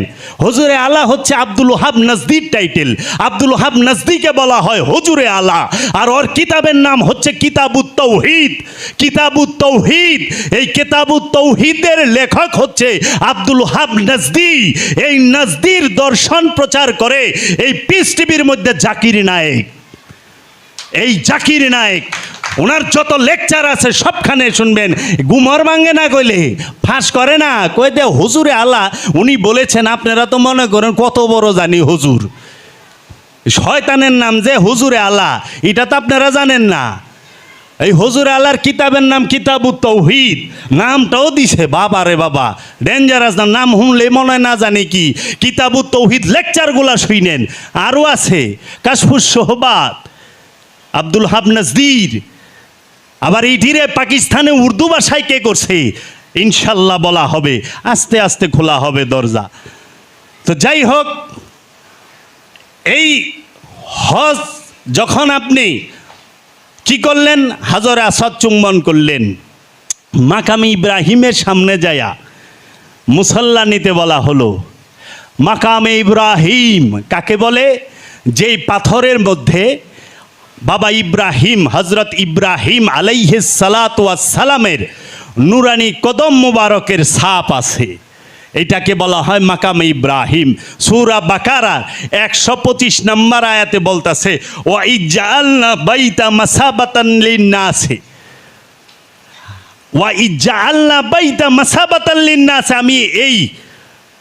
হুজুরে আল্লাহ হচ্ছে আব্দুল ওহাব নজদির টাইটেল। আব্দুল ওহাব নজদিকে বলা হয় হুজুরে আল্লাহ, আর ওর কিতাবের নাম হচ্ছে কিতাবুত তৌহিদ। কিতাবুত তৌহিদ, এই কিতাবুত তৌহিদের লেখক হচ্ছে আব্দুল ওহাব নজদি। এই নজদির দর্শন প্রচার করে এই পিস টিভির মধ্যে জাকির নায়েক। এই জাকির নায়েক ওনার যত লেকচার আছে সবখানে শুনবেন। গুমর ভাঙ্গে না কইলে ফাঁস করে না, কই দে হুজুরে আল্লাহ উনি বলেছেন। আপনারা তো মনে করেন কত বড় জানি হুজুর, শয়তানের নাম যে হুজুরে আল্লাহ, এটা তো আপনারা জানেন না। এই হুজুরে আল্লাহর কিতাবের নাম কিতাবুত তৌহিদ, নামটাও দিছে বাবা রে বাবা, ডেঞ্জারাস নাম, শুনলে মনে হয় না জানি কি। কিতাবুত তৌহিদ লেকচারগুলা শুনেন। আরও আছে কাশফুস সোহবাত, আব্দুল ওহাব নজদির। আবার এইটিরে পাকিস্তানে উর্দু ভাষায় কে করছে ইনশাল্লাহ বলা হবে, আস্তে আস্তে খোলা হবে দরজা। তো যাই হোক, এই হজ যখন আপনি কি করলেন? হাজরে আসাদ চুম্বন করলেন, মাকামে ইব্রাহিমের সামনে যায়া মুসল্লা নিতে বলা হলো। মাকামে ইব্রাহিম কাকে বলে? যেই পাথরের মধ্যে বাবা ইব্রাহিম, হজরত ইব্রাহিম আলাইহিস সালাতু ওয়াস সালামের নুরানি কদম মুবারকের ছাপ আছে, এটাকে বলা হয় মাকামে ইব্রাহিম। সূরা বাকারা 125 নম্বর আয়াতে বলতাছে, ওয়া ইজআলনা বাইতা মাসাবাতান লিন-নাসি, ওয়া ইজআলনা বাইতা মাসাবাতান লিন-নাসি, আমি এই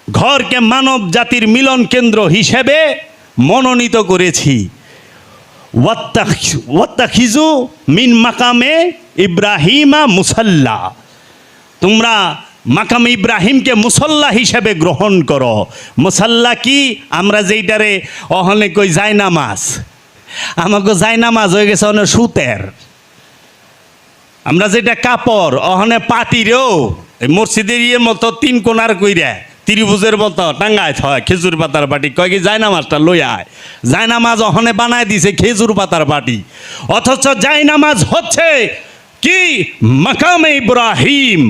ঘরকে মানব জাতির মিলন কেন্দ্র হিসেবে মনোনীত করেছি। ওয়াত্তাখিজু মিন মাকামে ইব্রাহিমা মুসাল্লা, তোমরা মাকাম ইব্রাহিমকে মুসল্লা হিসেবে গ্রহণ করো। মুসল্লা কি? আমরা যেইটারে অহনে কই জায়নামাজ, আমাকে জায়নামাজ হয়ে গেছে অনেক সুতের। আমরা যেটা কাপড় অহনে পাটিরেও মসজিদের ইয়ের মতো 3 কোণার কইরা ত্রিভুজের মতো টাঙ্গায় হয় খেজুর পাতার পাটি, কয় কি জায়নামাজটা লই আয়। জায়নামাজ অহনে বানায় দিছে খেজুর পাতার পাটি, অথচ জায়নামাজ হচ্ছে কি? মাকামে ইব্রাহিম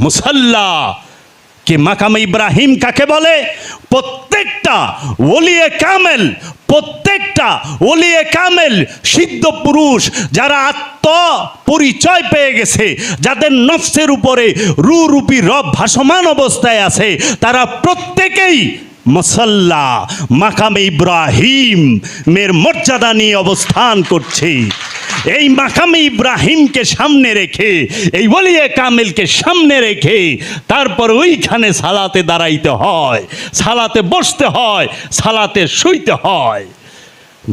মুসাল্লা। কি মাকামে ইব্রাহিম কাকে বলে? প্রত্যেকটা ওলিয়ে কামেল, প্রত্যেকটা ওলিয়ে কামেল সিদ্ধ পুরুষ যারা পরিচয় পেয়ে গেছে, যাদের নফসের উপরে রূপী রব ভাসমান অবস্থায় আছে, তারা প্রত্যেকেই মুসাল্লা মাকামে ইব্রাহিম মের মর্যাদা নিয়ে অবস্থান করছে। এই মাকামে ইব্রাহিমকে সামনে রেখে, এই ওলিয়ে কামেলকে সামনে রেখে তারপর ওইখানে সালাতে দাঁড়াইতে হয়, সালাতে বসতে হয়, সালাতে শুইতে হয়।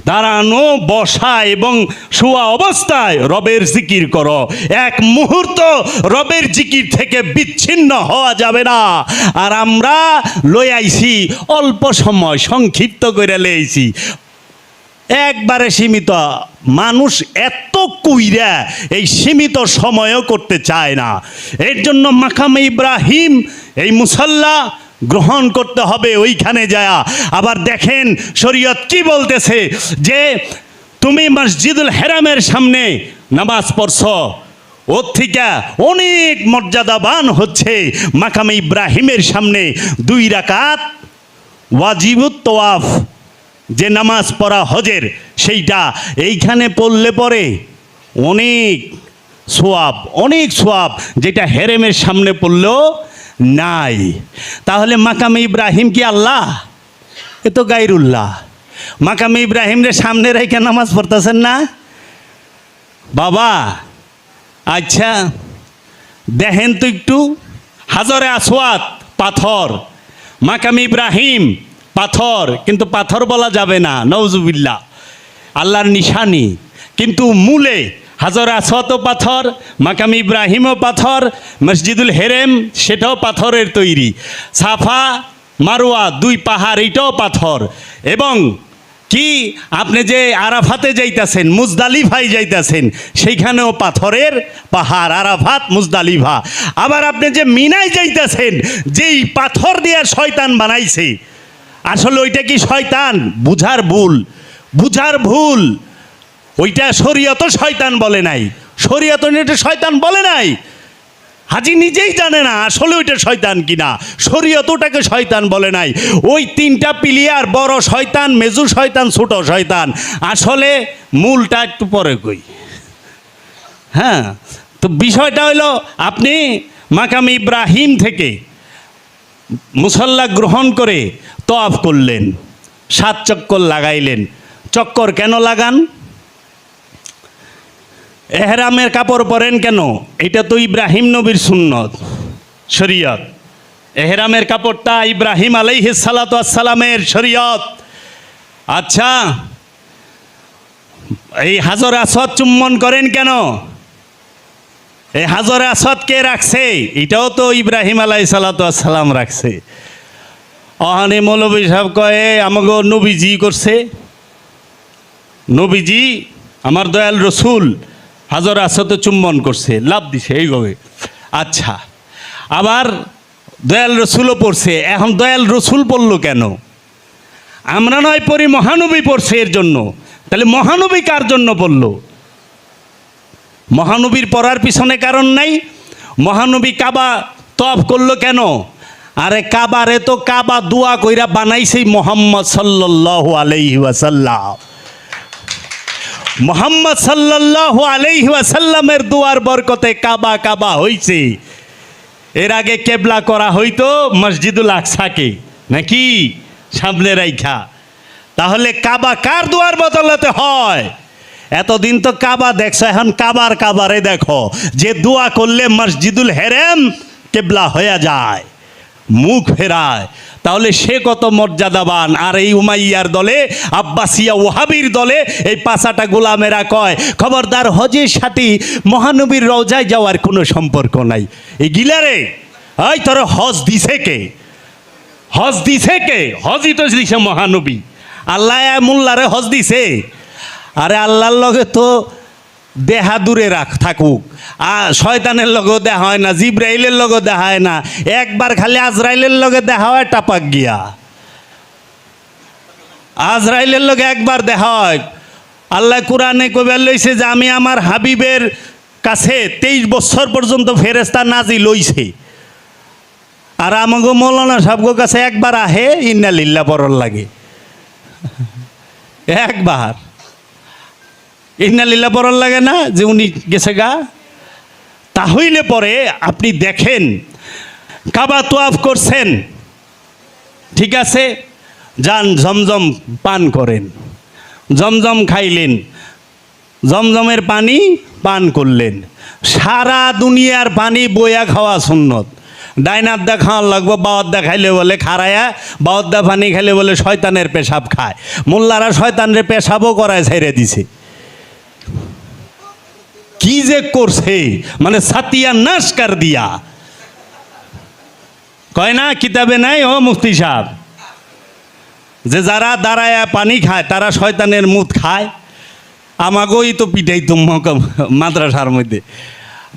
দাঁড়ানো, বসা এবং শোয়া অবস্থায় রবের জিকির করো। এক মুহূর্ত রবের জিকির থেকে বিচ্ছিন্ন হওয়া যাবে না। আর আমরা লইয়াইছি অল্প সময়, সংক্ষিপ্ত করে লইছি, একবারে সীমিত। মানুষ এত কুইরা এই সীমিত সময়ও করতে চায় না। এর জন্য মাকামে ইব্রাহিম এই মুসাল্লা গ্রহণ করতে হবে ওইখানে যায়া। আবার দেখেন শরীয়ত কি বলতেছে, যে তুমি মসজিদুল হেরামের সামনে নামাজ পড়ছ, ওর থেকে অনেক মর্যাদাবান হচ্ছে মাকামে ইব্রাহিমের সামনে 2 রাকাত ওয়াজিবুত তওয়াফ যে নামাজ পড়া হজের, সেইটা এইখানে পড়লে পরে অনেক সোয়াব, অনেক সোয়াব, যেটা হেরেমের সামনে পড়লেও নাই। তাহলে মাকামে ইব্রাহিম কি আল্লাহ? এ তো গায়রুল্লাহ। মাকামে ইব্রাহিমরে সামনে রেখে নামাজ পড়তেছেন না বাবা? আচ্ছা দেখেন তো একটু, হাজরে আসওয়াদ পাথর, মাকামে ইব্রাহিম পাথর, কিন্তু পাথর বলা যাবে না, নওজুবিল্লাহ, আল্লাহর নিশানি। কিন্তু মূলে হাজরে আসওয়াদও পাথর, মাকামে ইব্রাহিমও পাথর, মসজিদুল হেরেম সেটাও পাথরের তৈরি, সাফা মারওয়া 2 পাহাড় এটাও পাথর। এবং কি আপনি যে আরাফাতে যাইতেছেন, মুজদালিফায় যাইতেছেন, সেইখানেও পাথরের পাহাড়, আরাফাত মুজদালিফা। আবার আপনি যে মিনায় যাইতেছেন, যেই পাথর দিয়ে শয়তান বানাইছে, আসলে ওইটা কি শয়তান? বুঝার ভুল, বুঝার ভুল। ওইটা শরীয়ত শয়তান বলে নাই, শরীয়ত এটা শয়তান বলে নাই। হাজি নিজেই জানে না আসলে ওইটা শয়তান কিনা, শরীয়ত ওটাকে শয়তান বলে নাই। ওই 3টা পিলিয়ার, বড় শয়তান, মেজু শয়তান, ছোট শয়তান, আসলে মূলটা একটু পরে কই। হ্যাঁ, তো বিষয়টা হলো আপনি মাকামে ইব্রাহিম থেকে মুসাল্লা গ্রহণ করে তওয়াফ করলেন, 7 চক্কর লাগাইলেন। চক্কর কেন লাগান? এহরামের কাপড় পরেন কেন? এটা তো ইব্রাহিম নবীর সুন্নত, শরীয়ত। এহরামের কাপড়টা ইব্রাহিম আলাইহিস সালাতু ওয়াস সালামের শরীয়ত। আচ্ছা, এই হাজরে আসওয়াদ চুম্বন করেন কেন? এই হাজরে আসওয়াদ কে রাখছে? এটাও তো ইব্রাহিম আলাইহিস সালাতু ওয়াস সালাম রাখছে। অহানে মৌলবী সাহেব কয়ে আমাকে নবীজি করছে। নবীজি আমার দয়াল রসুল হাজর আসতে চুম্বন করছে, লাভ দিছে এইভাবে। আচ্ছা, আবার দয়াল রসুলও পড়ছে। এখন দয়াল রসুল পড়লো কেন? আমরা নয় পড়ি, মহানবী পড়ছে এর জন্য। তাহলে মহানবী কার জন্য পড়লো? মহানবীর পড়ার পিছনে কারণ নাই। মহানবী কাবা তওয়াফ করলো কেন? আরে কাবারে তো কাবা দোয়া কইরা বানাইছে মুহাম্মদ সাল্লাল্লাহু আলাইহি ওয়াসাল্লাম। মুহাম্মদ সাল্লাল্লাহু আলাইহি ওয়াসাল্লামের দুয়ার বরকতে কাবা কাবা হইছে। এর আগে কেবলা করা হইতো মসজিদুল আকসাকে, নাকি সামনে রাইখা। তাহলে কাবা কার দুয়ার বদলাতে হয়? এতদিন তো কাবা দেখছো, এখন কাবারে দেখো, যে দোয়া করলে মসজিদুল হেরেম কেবলা হয়ে যায়, মুখ ফেরায়। তাহলে সে কত মর্যাদাবান। আর এই উমাইয়ার দলে, আব্বাসিয়া ওহাবির দলে এই 5টা গোলামেরা কয় খবরদার, হজের সাথে মহানবীর রওজায় যাওয়ার কোনো সম্পর্ক নাই। এই গিলারে ওই তোর হজ দিছে কে? হজ দিছে কে? হজই তো দিছে মহানবী। আল্লাহ মোল্লারে হজ দিছে? আরে আল্লাহর লগে তো দেহা দূরে থাকুক, আর শয়তানের লগেও দেখা হয় না, জিব্রাইলের লগেও দেখা হয় না। একবার খালি আজরাইলের লগে দেখা হয় টাপাক গিয়া, আজরাইলের লগে একবার দেখা হয়। আল্লাহ কোরআনে কইবার লইছে যে আমি আমার হাবিবের কাছে 23 বছর পর্যন্ত ফেরেশতা নাজিল হইছে। আর আমাকে মৌলানা সাহেবগো কাছে একবার আহে ইন্না লিল্লাহ পড়ন লাগে, একবার ইন্না লিল্লাহ পড়ন লাগে না যে উনি গেছে গা। তাহলে পরে আপনি দেখেন কাবা তোয়াফ করছেন, ঠিক আছে, যান জমজম পান করেন, জমজম খাইলেন, জমজমের পানি পান করলেন। সারা দুনিয়ার পানি বইয়া খাওয়া সুন্নত। ডাইনাদ্দা খাওয়ার লাগবো, বাওয়াদ্দা খাইলে বলে খারায়া, বাওয়াদ্দা পানি খাইলে বলে শয়তানের পেশাব খায়। মোল্লারা শয়তানের পেশাবও করায় ছেড়ে দিছে। কি যে করছে, মানে সাতিয়া নাশ কর দিয়া, কয় না কিতাবে নাই ও মুফতি সাহেব, যে যারা দাঁড়ায়া পানি খায় তারা শয়তানের মুত খায়। আমাকেই তো পিটাই তো মাদ্রাসার মধ্যে,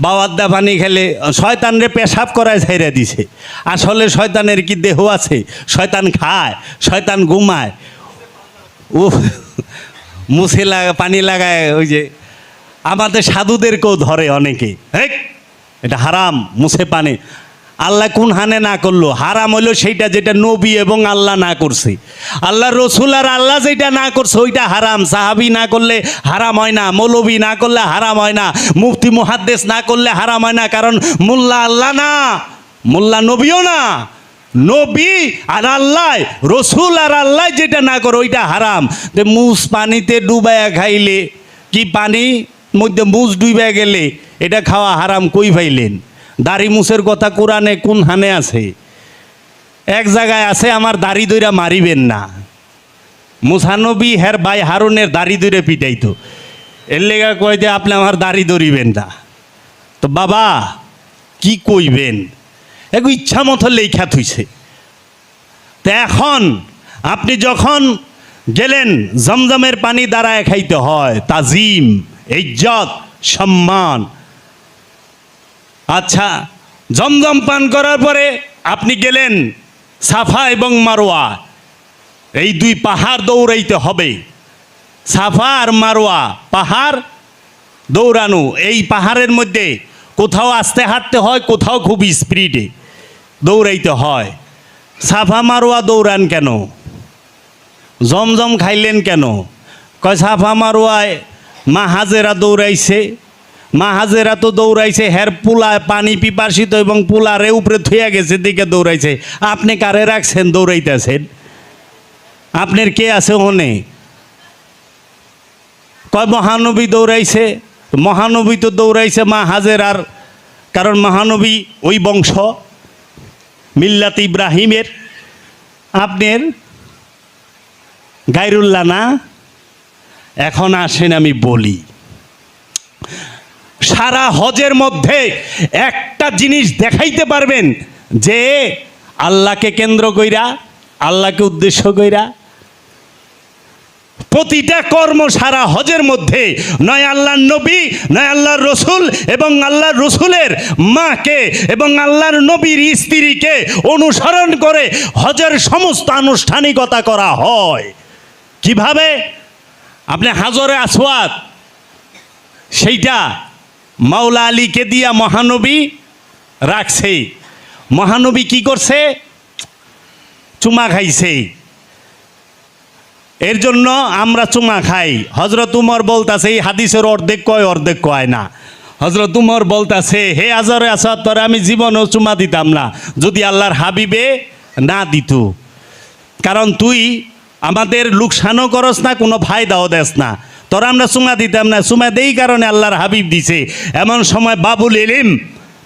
বাওয়াদ্দা পানি খেলে শয়তানরে পেশাব করায় ছেড়ে দিছে। আসলে শয়তানের কি দেহ আছে? শয়তান খায়, শয়তান ঘুমায়। ও মুছে পানি লাগায়, ওই যে আমাদের সাধুদেরকেও ধরে অনেকে, হেক এটা হারাম, মুছে পানি। আল্লাহ কোন হানে না করলো? হারাম হইলো সেইটা যেটা নবী এবং আল্লাহ না করছে। আল্লাহ রসুল আর আল্লাহ যেটা না করছে ওইটা হারাম। সাহাবি না করলে হারাম হয় না, মৌলবী না করলে হারাম হয় না, মুফতি মুহাদ্দিস না করলে হারাম হয় না। কারণ মোল্লা আল্লাহ না, মোল্লা নবীও না। নবী আর আল্লাহ, রসুল আর আল্লাহ যেটা না করে ওইটা হারাম। মুস পানিতে ডুবাইয়া খাইলে কি, পানি মধ্যে মুস ডুবাইয়া গেলে এটা খাওয়া হারাম কই পাইলেন? দাড়ি মুছের কথা কোরআনে কোন হানে আছে? এক জায়গায় আছে, আমার দাড়ি দইরা মারিবেন না। মুসানবী হের ভাই হারুনের দাড়ি দইরে পিটাইতো, এর লেগা কয় যে আপনি আমার দাড়ি ধরিবেন না। তো বাবা কি কইবেন, এক ইচ্ছা মতো লেখা থইছে। তো এখন আপনি যখন গেলেন, জমজমের পানি দাঁড়ায় খাইতে হয়, তাজিম, ইজ্জত, সম্মান। আচ্ছা, জমজম পান করার পরে আপনি গেলেন সাফা এবং মারোয়া, এই দুই পাহাড় দৌড়াইতে হবে। সাফা আর মারোয়া পাহাড় দৌড়ানো, এই পাহাড়ের মধ্যে কোথাও আস্তে হাঁটতে হয়, কোথাও খুব স্পিডে দৌড়াইতে হয়। সাফা মারোয়া দৌড়ান কেন? জমজম খাইলেন কেন? কয় সাফা মারোয়ায় মা হাজেরা দৌড়াইছে, মা হাজেরা তো দৌড়াইছে, হের পোলায় পানি পিপাসিত এবং পোলারে উপরে থুয়া গেছে দিকে দৌড়াইছে। আপনি কারে রাখছেন দৌড়াইতেছেন? আপনার কে আছে ওনে? কয় মহানবী দৌড়াইছে। মহানবী তো দৌড়াইছে মা হাজেরার, কারণ মহানবী ওই বংশ, মিল্লাত ইব্রাহিমের। আপনার গায়রুল্লাহ না? এখন আসেন আমি বলি, সারা হজের মধ্যে একটা জিনিস দেখাইতে পারবেন যে আল্লাহকে কেন্দ্র কইরা, আল্লাহকে উদ্দেশ্য কইরা প্রতিটা কর্ম সারা হজের মধ্যে নয় আল্লাহর নবী, নয় আল্লাহর রসুল এবং আল্লাহর রসুলের মাকে এবং আল্লাহর নবীর স্ত্রীকে অনুসরণ করে হজের সমস্ত আনুষ্ঠানিকতা করা হয়। কিভাবে? আপনি হাজরে আসওয়াদ, সেইটা মাওলা আলীকে দিয়া মহানবী রাখছে। মহানবী কি করছে? চুমা খাইছে। এর জন্য আমরা চুমা খাই। হজরত উমর বলতাছে, এই হাদিসের অর্ধেক কয় অর্ধেক কয় না। হজরত উমর বলতাছে, হে হাজরে আসওয়াদ, তোরে আমি জীবনেও চুমা দিতাম না যদি আল্লাহর হাবিবে না দিত। কারণ তুই আমাদের লোকসানও করস না, কোনো ফায়দাও দেস না, তোরা আমরা চুমা দিতাম না। চুমা দেই কারণে আল্লাহর হাবিব দিছে। এমন সময় বাবুল ইলিম,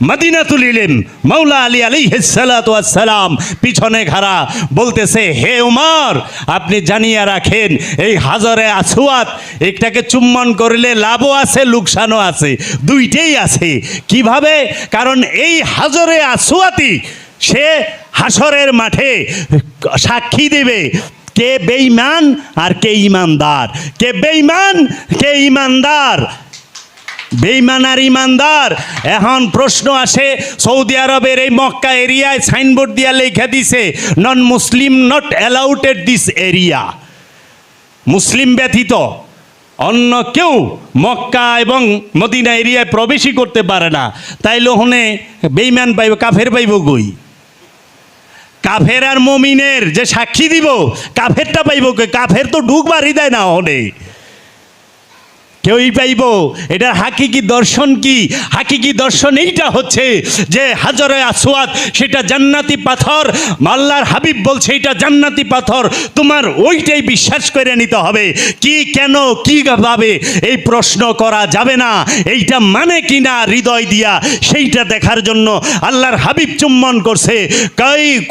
মদিনাতুল ইলিম, মাওলা আলী আলাইহিস সালাতু ওয়াস সালাম পিছনে খাড়া বলতেছে, হে উমর, আপনি জানিয়ে রাখেন এই হাজরে আসওয়াদ একটাকে চুম্বন করলে লাভও আছে, লোকসানও আছে, দুইটাই আছে। কিভাবে? কারণ এই হাজরে আসওয়াদই সে হাসরের মাঠে সাক্ষী দেবে কে বেঈমান আর কে ইমানদার, কে বেঈমান কে ইমানদার, বেঈমান আর ইমানদার। এখন প্রশ্ন আসে, সৌদি আরবের এই মক্কা এরিয়ায় সাইনবোর্ড দিয়া লেখা দিছে, non Muslim not allowed at this area. মুসলিম ব্যতীত অন্য কেউ মক্কা এবং মদিনা এরিয়ায় প্রবেশই করতে পারে না। তাইলে ওখানে বেঈমান পাইব, কাফের পাইব কই? কাফের আর মমিনের যে সাক্ষী দিব, কাফেরটা পাইব কে? কাফের তো ঢুকবারই দেয় না অনে, কেউই পাইব। এটার হাকিকি দর্শন কি? হাকিকি দর্শন এইটা হচ্ছে যে হাজরে আসওয়াদ সেটা জান্নাতি পাথর, আল্লাহর হাবিব বলছে এটা জান্নাতি পাথর, তোমার ওইটাই বিশ্বাস করে নিতে হবে। কি, কেন, কি ভাবে এই প্রশ্ন করা যাবে না। এইটা মানে কি না হৃদয় দিয়া সেইটা দেখার জন্য আল্লাহর হাবিব চুম্বন করছে।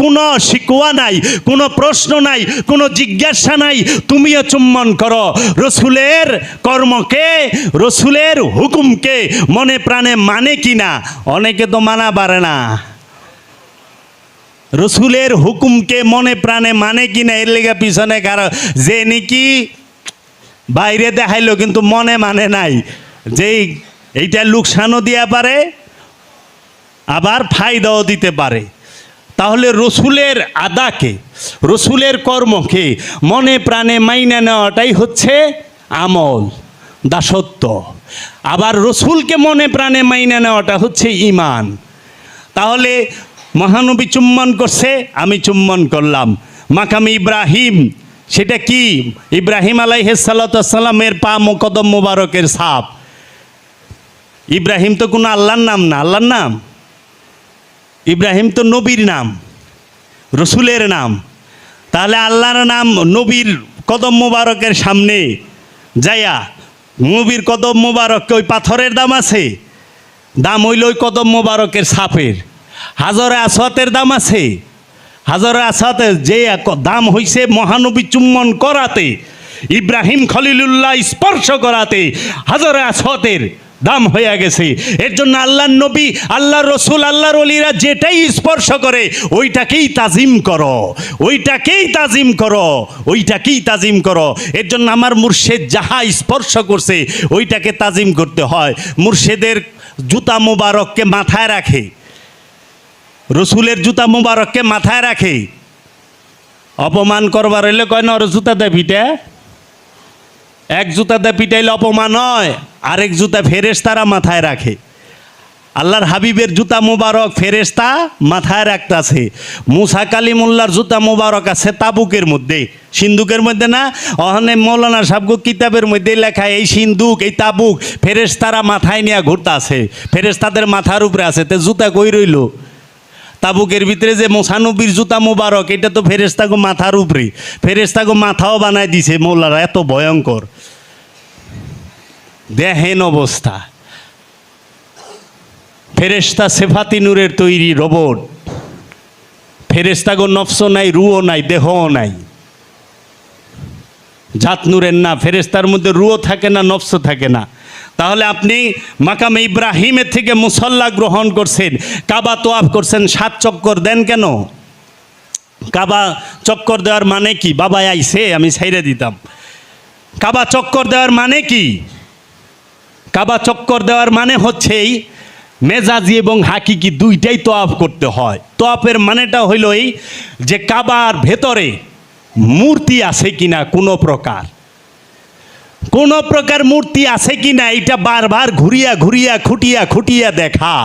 কোনো শিকওয়া নাই, কোনো প্রশ্ন নাই, কোনো জিজ্ঞাসা নাই, তুমিও চুম্বন করো। রসুলের কর্মকে, রসুলের হুকুমকে মনে প্রাণে মানে কিনা? অনেকে তো মানা পারে না। রসুলের হুকুমকে মনে প্রাণে মানে কিনা, এর লেগে পিছনে কারো যে নাকি বাইরে দেখাইলো কিন্তু মনে মানে নাই, যে এইটা লোকসানও দিয়া পারে আবার ফায়দাও দিতে পারে। তাহলে রসুলের আদাকে, রসুলের কর্মকে মনে প্রাণে মাইনা নেওয়াটাই হচ্ছে আমল, দাসত্ব। আবার রসুলকে মনে প্রাণে মাইনা নেওয়াটা হচ্ছে ঈমান। তাহলে মহানবী চুম্বন করছে, আমি চুম্বন করলাম। মাকাম ইব্রাহিম সেটা কি? ইব্রাহিম আলাইহিস সালামের পা কদম মোবারকের ছাপ। ইব্রাহিম তো কোনো আল্লাহর নাম না, আল্লাহর নাম। ইব্রাহিম তো নবীর নাম, রসুলের নাম। তাহলে আল্লাহর নাম নবীর কদম মোবারকের সামনে যাইয়া নবীর কদম মোবারককে ওই পাথরের দাম আছে? দাম হইল ওই কদম মোবারকের ছাপের। হাজরে আসওয়াতের দাম আছে? হাজরে আসওয়াতের যে দাম হইছে মহানবী চুম্বন করাতে, ইব্রাহিম খলিলুল্লাহ স্পর্শ করাতে হাজরে আসওয়াতের দাম হয়ে গেছে। এর জন্য আল্লাহর নবী, আল্লাহর রসুল, আল্লাহর ওলিরা যেটাই স্পর্শ করে ওইটাকেই তাজিম করো, ওইটাকেই তাজিম করো, ওইটাকেই তাজিম করো। এর জন্য আমার মুর্শেদ যাহা স্পর্শ করছে ওইটাকে তাজিম করতে হয়। মুর্শেদের জুতা মুবারককে মাথায় রাখে, রসুলের জুতা মুবারককে মাথায় রাখে। অপমান করবার হইলে কয় না, ওর জুতা দে পিঠে। এক জুতাতে পিটাইলে অপমান হয়, আরেক জুতা ফেরেশতারা মাথায় রাখে। আল্লাহর হাবিবের জুতা মুবারক ফেরেশতা মাথায় রাখতেছে। মুসা কালিমুল্লাহর জুতা মুবারক আছে তাবুকের মধ্যে, সিন্ধুকের মধ্যে না। ওখানে মৌলানা সাহেব কিতাবের মধ্যে লেখা এই সিন্ধুক, এই তাবুক ফেরেশতারা মাথায় নিয়ে ঘুরতাছে, ফেরেশতাদের মাথার উপরে আছে। তে জুতা কই রইল? তাবুকের ভিতরে যে মোসানবীর জুতা মুবারক, এটা তো ফেরেশতাকে মাথার উপরে, ফেরেশতাকে মাথাও বানায় দিছে মৌলারা। এত ভয়ঙ্কর দেহেন অবস্থা। ফেরেশতা সেফাতি নূরের তৈরি রোবট। ফেরেশতাগো নফস নাই, রুও নাই, দেহও নাই, জাত নূরের না। ফেরেশতার মধ্যে রুও থাকে না, নফস থাকে না। তাহলে আপনি মাকামে ইব্রাহিমের থেকে মুসল্লা গ্রহণ করছেন, কাবা তোয়াফ করছেন, 7 চক্কর দেন কেন? কাবা চক্কর দেওয়ার মানে কি? বাবা আইছে আমি ছাইরে দিতাম। কাবা চক্কর দেওয়ার মানে কি? কাবা চক্কর দেওয়ার মানে হচ্ছেই মেজাজি এবং হাকিকি দুইটাই তোয়াফ করতে হয়। তোয়াফের মানেটা হইল এই যে কাবার ভেতরে মূর্তি আছে কিনা, কোনো প্রকার মূর্তি আছে কিনা এইটা বারবার ঘুরিয়া ঘুরিয়া খুঁটিয়া খুঁটিয়া দেখা,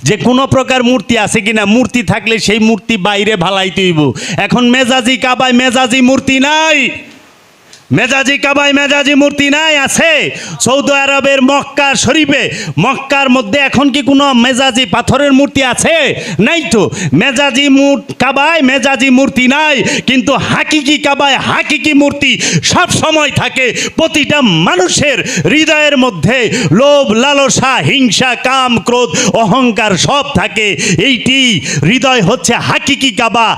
যে কোনো প্রকার মূর্তি আছে কিনা। মূর্তি থাকলে সেই মূর্তি বাইরে ভালাইতে হইব। এখন মেজাজি কাবায় মেজাজি মূর্তি নাই, মেজাজি কাবায় মেজাজি মূর্তি নাই। আছে সৌদি আরবের মক্কা শরীফে, মক্কার মধ্যে এখন কি কোনো মেজাজি পাথরের মূর্তি আছে? নাই তো। মেজাজি কাবায় মেজাজি মূর্তি নাই, কিন্তু হাকিকি কাবায় হাকিকি মূর্তি সব সময় থাকে। প্রতিটা মানুষের হৃদয়ের মধ্যে লোভ, লালসা, হিংসা, কাম, ক্রোধ, অহংকার সব থাকে। এইটি হৃদয় হচ্ছে হাকিকি কাবা।